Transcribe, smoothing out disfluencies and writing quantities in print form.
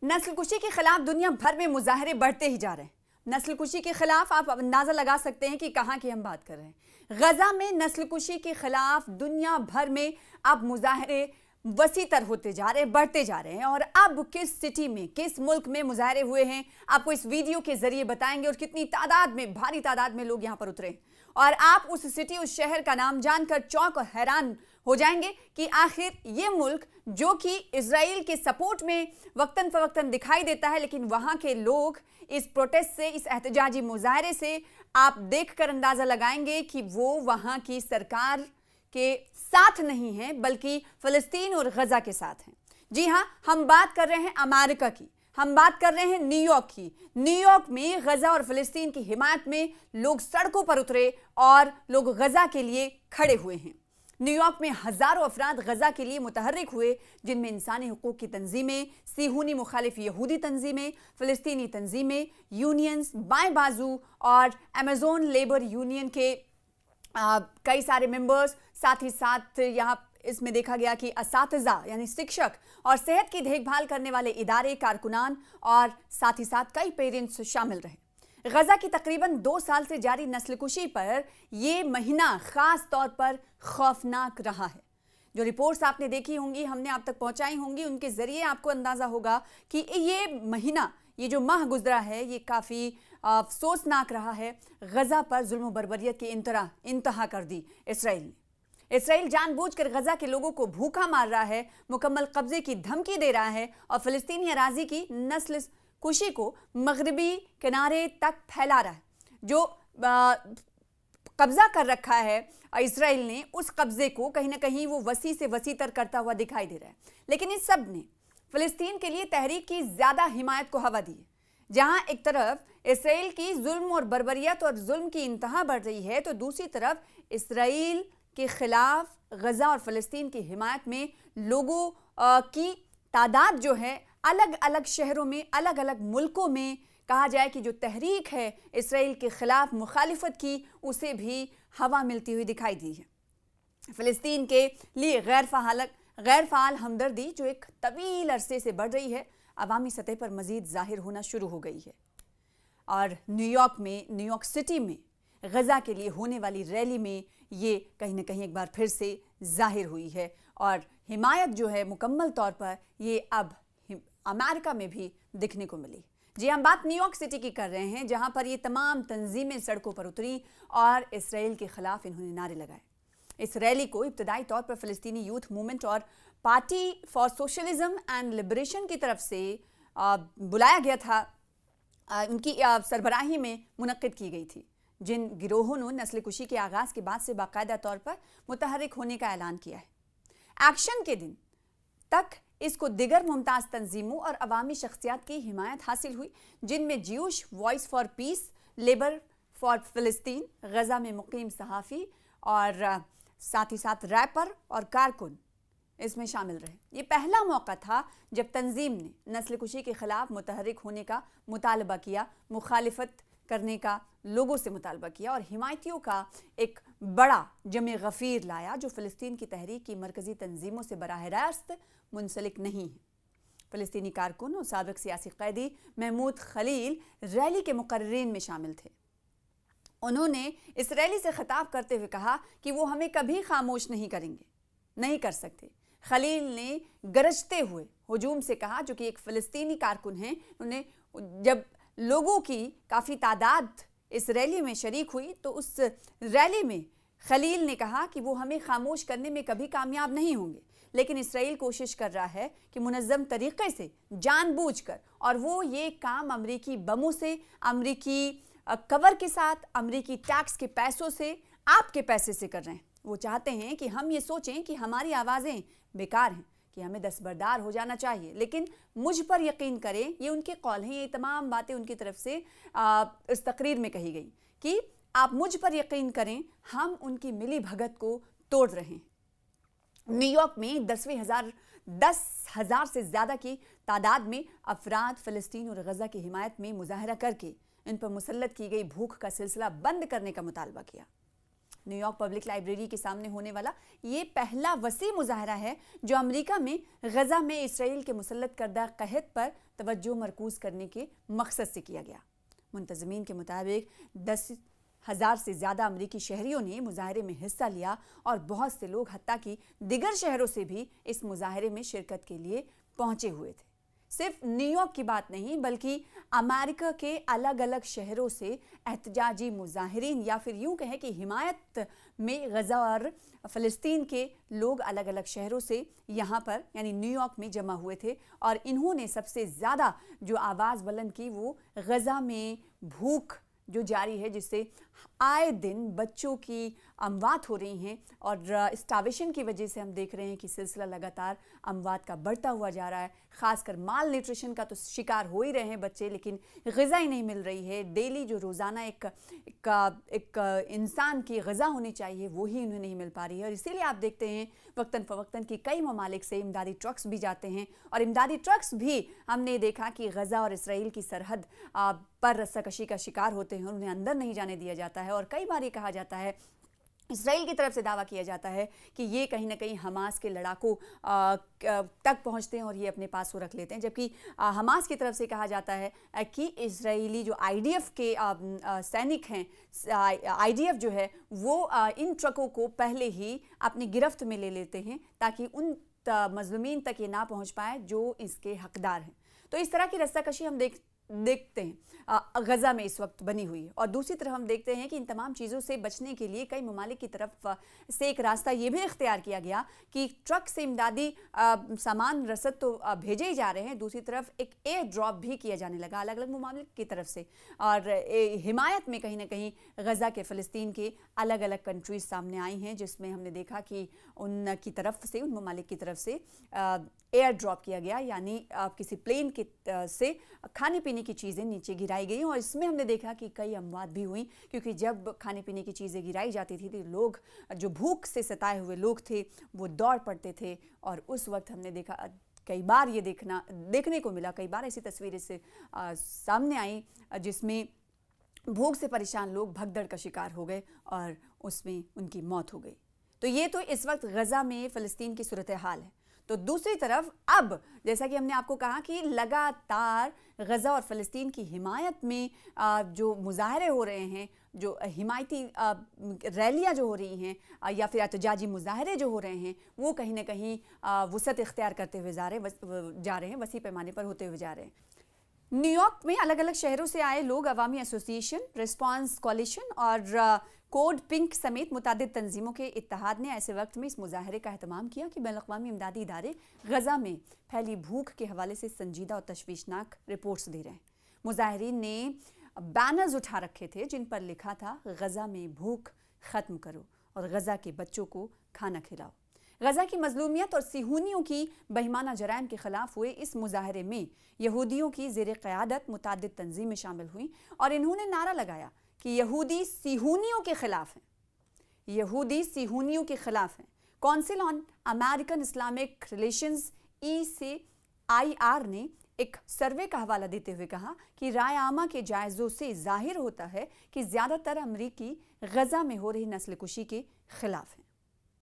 नस्ल कुशी के खिलाफ दुनिया भर में मुजाहरे बढ़ते ही जा रहे हैं। नस्ल कुशी के खिलाफ आप अंदाजा लगा सकते हैं कि कहां की हम बात कर रहे हैं। गजा में नस्ल कुशी के खिलाफ दुनिया भर में अब मुजाहरे वसीतर होते जा रहे हैं, बढ़ते जा रहे हैं। और अब किस सिटी में, किस मुल्क में मुजाहरे हुए हैं, आपको इस वीडियो के जरिए बताएंगे। और कितनी तादाद में, भारी तादाद में लोग यहां पर उतरे और आप उस सिटी, उस शहर का नाम जानकर चौंक और हैरान हो जाएंगे कि आखिर ये मुल्क जो कि इजराइल के सपोर्ट में वक्तन फवक्तन दिखाई देता है, लेकिन वहां के लोग इस प्रोटेस्ट से, इस एहतजाजी मुजाहरे से आप देखकर अंदाजा लगाएंगे कि वो वहां की सरकार के साथ नहीं है, बल्कि फिलिस्तीन और गजा के साथ हैं। जी हां, हम बात कर रहे हैं अमेरिका की, हम बात कर रहे हैं न्यूयॉर्क की। न्यूयॉर्क में गजा और फिलिस्तीन की हिमायत में लोग सड़कों पर उतरे और लोग गजा के लिए खड़े हुए हैं। न्यूयॉर्क में हजारों अफराद गजा के लिए मुतहर्रिक हुए, जिनमें इंसानी हुकूक की तंजीमें, सिहूनी मुखालिफ यहूदी तंजीमें, फिलिस्तीनी तंजीमें, यूनियंस, बाएं बाजू और अमेजोन लेबर यूनियन के कई सारे मेंबर्स, साथ ही साथ यहाँ इसमें देखा गया कि असातिज़ा यानी शिक्षक और सेहत की देखभाल करने वाले इदारे, कारकुनान और साथ ही साथ कई पेरेंट्स शामिल रहे। गजा की तकरीबन 2 साल से जारी नस्लकुशी पर यह महीना खास तौर पर खौफनाक रहा है। जो रिपोर्ट्स आपने देखी होंगी, हमने आप तक पहुंचाई होंगी, उनके जरिए आपको अंदाजा होगा कि ये महीना, ये जो माह गुजरा है, ये काफ़ी अफसोसनाक रहा है। गजा पर जुल्म बर्बरियत की इंतहा कर दी इसराइल ने। इसराइल जानबूझकर गजा के लोगों को भूखा मार रहा है, मुकम्मल कब्जे की धमकी दे रहा है और फिलिस्तीनी अराजी की नस्ल कुशी को मगरबी किनारे तक फैला रहा है। जो कब्जा कर रखा है इसराइल ने, उस कब्जे को कहीं ना कहीं वो वसी से वसीतर करता हुआ दिखाई दे रहा है। लेकिन इस सब ने फिलिस्तीन के लिए तहरीक की ज्यादा हिमायत को हवा दी है। जहां एक तरफ इसराइल की जुल्म और बर्बरियत और जुल्म की इंतहा बढ़ रही है, तो दूसरी तरफ इसराइल के खिलाफ गजा और फिलिस्तीन की हिमायत में लोगों की तादाद जो है, अलग अलग शहरों में, अलग अलग मुल्कों में, कहा जाए कि जो तहरीक है इसराइल के खिलाफ मुखालिफत की, उसे भी हवा मिलती हुई दिखाई दी है। फिलिस्तीन के लिए गैर फ़ाल हमदर्दी जो एक तवील अरसे से बढ़ रही है, अवामी सतह पर मजीद जाहिर होना शुरू हो गई है। और न्यूयॉर्क सिटी में गजा के लिए होने वाली रैली में ये कहीं ना कहीं एक बार फिर से जाहिर हुई है। और हिमायत जो है मुकम्मल तौर पर ये अब अमेरिका में भी दिखने को मिली। जी, हम बात न्यूयॉर्क सिटी की कर रहे हैं, जहां पर ये तमाम तंजीमें सड़कों पर उतरी और इसराइल के खिलाफ इन्होंने नारे लगाए। इस रैली को इब्तदाई तौर पर फिलिस्तीनी यूथ मूवमेंट और party for socialism and liberation की तरफ से बुलाया गया था। उनकी सरबराही में मुनक्किद की गई थी, जिन गिरोहों ने नस्ल कुशी के आगाज़ के बाद से बाकायदा तौर पर मुतहर्रिक होने का ऐलान किया है। एक्शन के दिन तक इसको दिगर मुमताज़ तंजीमों और अवामी शख्सियात की हिमायत हासिल हुई, जिनमें Jews voice for piece, labour for फिलिस्तीन, गजा में मुकीम सहाफ़ी और साथ ही साथ रैपर और कारकुन इसमें शामिल रहे। ये पहला मौका था जब तंजीम ने नस्ल कुशी के खिलाफ मुतहर्रिक होने का मुतालबा किया, मुखालिफत करने का लोगों से मुतालबा किया और हिमायतियों का एक बड़ा जमे गफ़ीर लाया, जो फ़िलिस्तीन की तहरीक की मरकज़ी तंजीमों से बराह रास्त मुंसलिक नहीं है। फ़िलिस्तीनी कारकुन और साबिक़ सियासी कैदी महमूद खलील रैली के मुकर्रिरीन में शामिल थे। उन्होंने इस रैली से खिताब करते हुए कहा कि वो हमें कभी खामोश नहीं करेंगे, नहीं कर सकते। खलील ने गरजते हुए हुजूम से कहा, जो कि एक फ़िलिस्तीनी कारकुन हैं। उन्हें जब लोगों की काफ़ी तादाद इस रैली में शरीक हुई, तो उस रैली में खलील ने कहा कि वो हमें खामोश करने में कभी कामयाब नहीं होंगे, लेकिन इसराइल कोशिश कर रहा है कि मुनज़्ज़म तरीक़े से, जानबूझकर, और वो ये काम अमरीकी बमों से, अमरीकी कवर के साथ, अमरीकी टैक्स के पैसों से, आपके पैसे से कर रहे हैं। वो चाहते हैं कि हम ये सोचें कि हमारी आवाज़ें बेकार हैं, कि हमें दस्तबरदार हो जाना चाहिए, लेकिन मुझ पर यकीन करें, ये उनके कौल हैं। ये तमाम बातें उनकी तरफ से इस तकरीर में कही गई कि आप मुझ पर यकीन करें, हम उनकी मिली भगत को तोड़ रहे हैं। न्यूयॉर्क में 10,000 से ज़्यादा की तादाद में अफराद फ़िलिस्तीन और गजा की हिमायत में मुजाहरा करके इन पर मुसल्लत की गई भूख का सिलसिला बंद करने का मुतालबा किया। نیو یارک پبلک لائبریری کے سامنے ہونے والا یہ پہلا وسیع مظاہرہ ہے جو امریکہ میں غزہ میں اسرائیل کے مسلط کردہ قحط پر توجہ مرکوز کرنے کے مقصد سے کیا گیا۔ منتظمین کے مطابق 10,000 سے زیادہ امریکی شہریوں نے مظاہرے میں حصہ لیا اور بہت سے لوگ حتیٰ کہ دیگر شہروں سے بھی اس مظاہرے میں شرکت کے لیے پہنچے ہوئے تھے۔ صرف نیو یارک کی بات نہیں بلکہ امریکہ کے الگ الگ شہروں سے احتجاجی مظاہرین یا پھر یوں کہیں کہ حمایت میں غزہ اور فلسطین کے لوگ الگ الگ شہروں سے یہاں پر یعنی نیو یارک میں جمع ہوئے تھے، اور انہوں نے سب سے زیادہ جو آواز بلند کی وہ غزہ میں بھوک جو جاری ہے، جس سے آئے دن بچوں کی اموات ہو رہی ہیں، اور اسٹاویشن کی وجہ سے ہم دیکھ رہے ہیں کہ سلسلہ لگاتار اموات کا بڑھتا ہوا جا رہا ہے۔ خاص کر مال نیوٹریشن کا تو شکار ہو ہی رہے ہیں بچے، لیکن غذا ہی نہیں مل رہی ہے۔ ڈیلی جو روزانہ ایک انسان کی غذا ہونی چاہیے وہی انہیں نہیں مل پا رہی ہے، اور اسی لیے آپ دیکھتے ہیں وقتاً فوقتاً کی کئی ممالک سے امدادی ٹرکس بھی جاتے ہیں، اور امدادی ٹرکس بھی ہم نے دیکھا کہ غزہ اور اسرائیل کی سرحد پر رسہ کشی کا شکار ہوتے ہیں، انہیں اندر نہیں جانے دیا جاتا ہے، اور کئی بار یہ کہا جاتا ہے، اسرائیل کی طرف سے دعویٰ کیا جاتا ہے کہ یہ کہیں نہ کہیں حماس کے لڑاکوں تک پہنچتے ہیں اور یہ اپنے پاس وہ رکھ لیتے ہیں، جبکہ حماس کی طرف سے کہا جاتا ہے کہ اسرائیلی جو آئی ڈی ایف کے سینک ہیں، آئی ڈی ایف جو ہے وہ ان ٹرکوں کو پہلے ہی اپنی گرفت میں لے لیتے ہیں تاکہ ان مظلومین تک یہ نہ پہنچ پائے جو اس کے حقدار ہیں۔ تو اس طرح کی رسہ کشی ہم دیکھتے ہیں غزہ میں اس وقت بنی ہوئی ہے، اور دوسری طرف ہم دیکھتے ہیں کہ ان تمام چیزوں سے بچنے کے لیے کئی ممالک کی طرف سے ایک راستہ یہ بھی اختیار کیا گیا کہ ٹرک سے امدادی سامان رسد تو بھیجے ہی جا رہے ہیں، دوسری طرف ایک ایئر ڈراپ بھی کیا جانے لگا الگ الگ ممالک کی طرف سے، اور حمایت میں کہیں نہ کہیں غزہ کے فلسطین کے الگ الگ کنٹریز سامنے آئی ہیں، جس میں ہم نے دیکھا کہ ان کی طرف سے ان ممالک کی طرف سے ایئر ڈراپ کیا گیا، یعنی کسی پلین کے سے کھانے پینے کی چیزیں نیچے گرائی گئیں، اور اس میں ہم نے دیکھا کہ کئی اموات بھی ہوئیں، کیونکہ جب کھانے پینے کی چیزیں گرائی جاتی تھی تو لوگ جو بھوک سے ستائے ہوئے لوگ تھے وہ دوڑ پڑتے تھے، اور اس وقت ہم نے دیکھا کئی بار یہ دیکھنے کو ملا، کئی بار ایسی تصویریں سے سامنے آئیں جس میں بھوک سے پریشان لوگ بھگدڑ کا شکار ہو گئے اور اس میں ان کی موت ہو گئی۔ تو یہ تو اس وقت غزہ میں فلسطین کی صورتحال ہے۔ تو دوسری طرف اب جیسا کہ ہم نے آپ کو کہا کہ لگاتار غزہ اور فلسطین کی حمایت میں جو مظاہرے ہو رہے ہیں، جو حمایتی ریلیاں جو ہو رہی ہیں یا پھر احتجاجی مظاہرے جو ہو رہے ہیں، وہ کہیں نہ کہیں وسعت اختیار کرتے ہوئے جا رہے ہیں، وسیع پیمانے پر ہوتے ہوئے جا رہے ہیں۔ نیو یارک میں الگ الگ شہروں سے آئے لوگ عوامی ایسوسی ایشن، ریسپانس کولیشن اور کوڈ پنک سمیت متعدد تنظیموں کے اتحاد نے ایسے وقت میں اس مظاہرے کا اہتمام کیا کہ بین الاقوامی امدادی ادارے غزہ میں پھیلی بھوک کے حوالے سے سنجیدہ اور تشویشناک رپورٹس دے رہے ہیں۔ مظاہرین نے بینرز اٹھا رکھے تھے جن پر لکھا تھا غزہ میں بھوک ختم کرو اور غزہ کے بچوں کو کھانا کھلاؤ۔ غزہ کی مظلومیت اور صہیونیوں کی بہیمانہ جرائم کے خلاف ہوئے اس مظاہرے میں یہودیوں کی زیر قیادت متعدد تنظیمیں شامل ہوئیں، اور انہوں نے نعرہ لگایا کہ یہودی صہیونیوں کے خلاف ہیں، یہودی صہیونیوں کے خلاف ہیں۔ کونسل آن امریکن اسلامک ریلیشنز ECIR نے ایک سروے کا حوالہ دیتے ہوئے کہا کہ رائے عامہ کے جائزوں سے ظاہر ہوتا ہے کہ زیادہ تر امریکی غزہ میں ہو رہی نسل کشی کے خلاف ہیں۔